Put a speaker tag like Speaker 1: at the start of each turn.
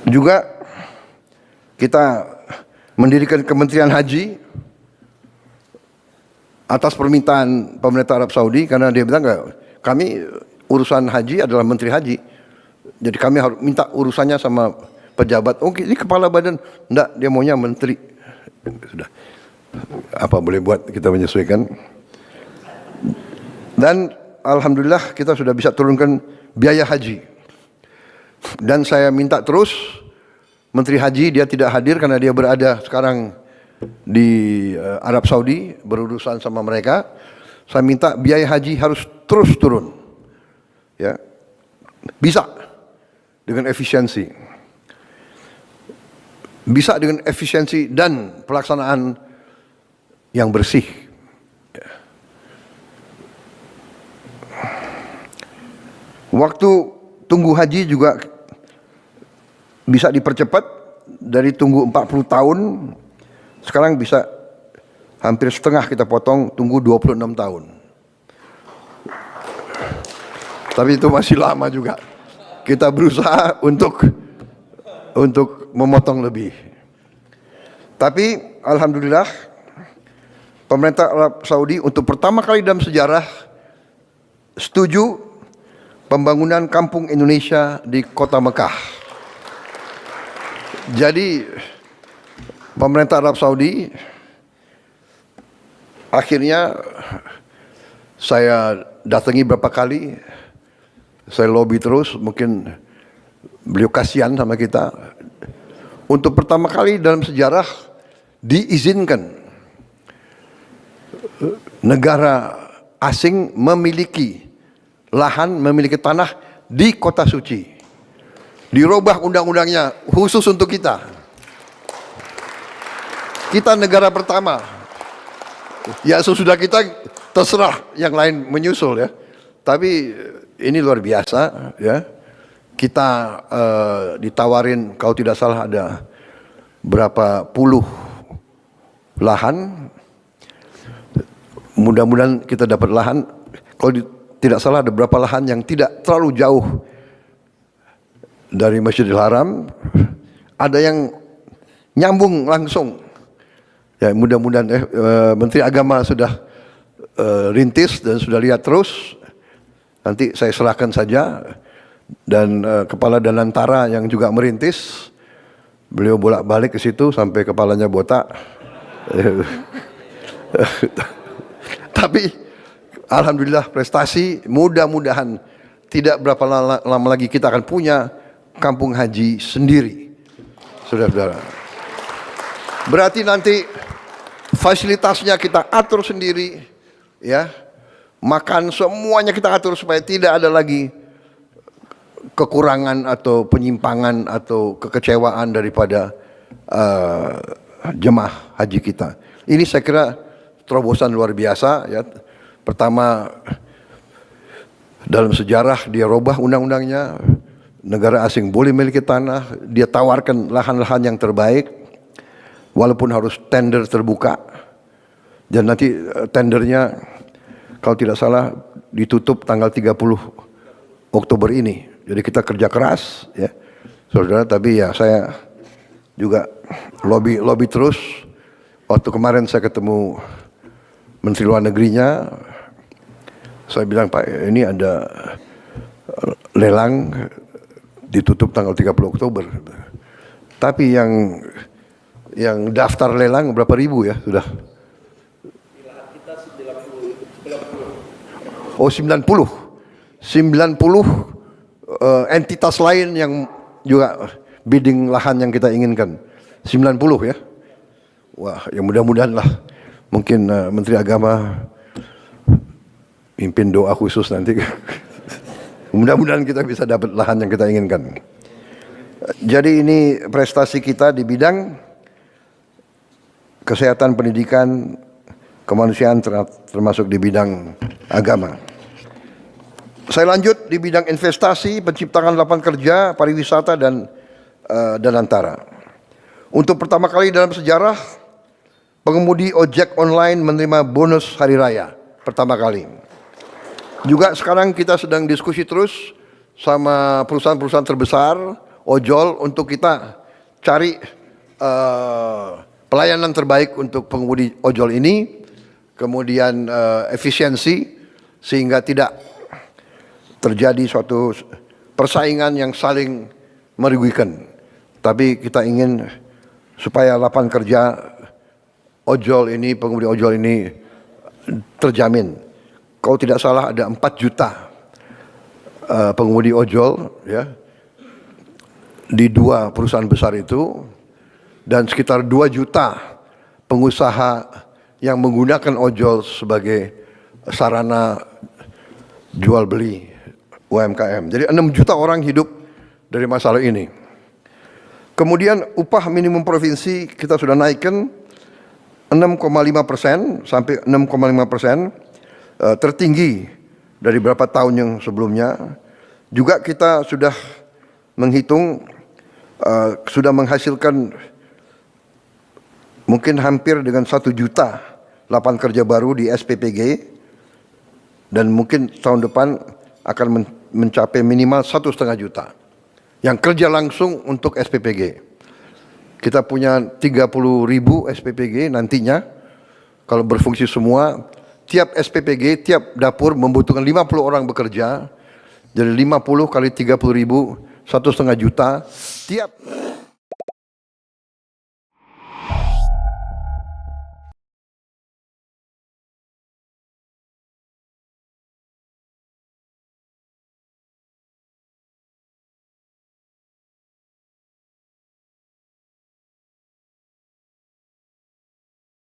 Speaker 1: Juga kita mendirikan Kementerian Haji atas permintaan pemerintah Arab Saudi, karena dia bilang kami urusan haji adalah Menteri Haji, jadi kami harus minta urusannya sama pejabat. Oh, ini kepala badan, enggak, dia maunya menteri. Sudah, apa boleh buat, kita menyesuaikan. Dan alhamdulillah kita sudah bisa turunkan biaya haji. Dan saya minta terus Menteri Haji, dia tidak hadir karena dia berada sekarang di Arab Saudi berurusan sama mereka. Saya minta biaya haji harus terus turun, ya, bisa dengan efisiensi, bisa dengan efisiensi dan pelaksanaan yang bersih. Waktu tunggu haji juga bisa dipercepat, dari tunggu 40 tahun sekarang bisa hampir setengah kita potong, tunggu 26 tahun. Tapi itu masih lama juga. Kita berusaha untuk memotong lebih. Tapi alhamdulillah pemerintah Arab Saudi untuk pertama kali dalam sejarah setuju pembangunan kampung Indonesia di kota Mekah. Jadi pemerintah Arab Saudi akhirnya, saya datangi beberapa kali, saya lobby terus, mungkin beliau kasihan sama kita. Untuk pertama kali dalam sejarah diizinkan negara asing memiliki lahan, memiliki tanah di kota suci. Dirubah undang-undangnya khusus untuk kita. Kita negara pertama. Ya sesudah kita terserah yang lain menyusul, ya. Tapi ini luar biasa, ya. Kita ditawarin kalau tidak salah ada berapa puluh lahan. Mudah-mudahan kita dapat lahan. Kalau tidak salah ada berapa lahan yang tidak terlalu jauh dari Masjidil Haram. Ada yang nyambung langsung. Ya, mudah-mudahan Menteri Agama sudah rintis dan sudah lihat terus. Nanti saya serahkan saja, dan Kepala Danantara yang juga merintis, beliau bolak-balik ke situ sampai kepalanya botak. Tapi alhamdulillah prestasi, mudah-mudahan tidak berapa lama lagi kita akan punya kampung haji sendiri, saudara-saudara. Berarti nanti fasilitasnya kita atur sendiri, ya. Makan semuanya kita atur supaya tidak ada lagi kekurangan atau penyimpangan atau kekecewaan daripada jemaah haji kita. Ini saya kira terobosan luar biasa, ya. Pertama dalam sejarah dia robah undang-undangnya, negara asing boleh memiliki tanah, dia tawarkan lahan-lahan yang terbaik. Walaupun harus tender terbuka, dan nanti tendernya kalau tidak salah ditutup tanggal 30 Oktober ini. Jadi kita kerja keras, ya saudara. Tapi ya saya juga lobby terus. Waktu kemarin saya ketemu Menteri Luar Negerinya, saya bilang, Pak, ini ada lelang ditutup tanggal 30 Oktober. Tapi yang daftar lelang berapa ribu, ya sudah? Oh 90 entitas lain yang juga bidding lahan yang kita inginkan. 90, ya. Wah, ya mudah-mudahan lah. Mungkin Menteri Agama pimpin doa khusus nanti. Mudah-mudahan kita bisa dapat lahan yang kita inginkan. Jadi ini prestasi kita di bidang kesehatan, pendidikan, kemanusiaan, termasuk di bidang agama. Saya lanjut di bidang investasi, penciptaan lapangan kerja, pariwisata, dan danantara. Untuk pertama kali dalam sejarah, pengemudi ojek online menerima bonus hari raya. Pertama kali. Juga sekarang kita sedang diskusi terus sama perusahaan-perusahaan terbesar ojol untuk kita cari pelayanan terbaik untuk pengemudi ojol ini, kemudian efisiensi sehingga tidak terjadi suatu persaingan yang saling merugikan. Tapi kita ingin supaya lapangan kerja ojol ini, pengemudi ojol ini terjamin. Kalau tidak salah ada 4 juta pengemudi ojol ya di 2 perusahaan besar itu, dan sekitar 2 juta pengusaha yang menggunakan ojol sebagai sarana jual beli UMKM. Jadi 6 juta orang hidup dari masalah ini. Kemudian upah minimum provinsi kita sudah naikkan 6,5% sampai 6,5%, tertinggi dari beberapa tahun yang sebelumnya. Juga kita sudah menghitung, sudah menghasilkan mungkin hampir dengan 1 juta lapangan kerja baru di SPPG, dan mungkin tahun depan akan mencapai minimal 1,5 juta yang kerja langsung untuk SPPG. Kita punya 30.000 SPPG nantinya kalau berfungsi semua. Tiap SPPG, tiap dapur membutuhkan 50 orang bekerja. Jadi 50 kali 30.000, 1,5 juta. Tiap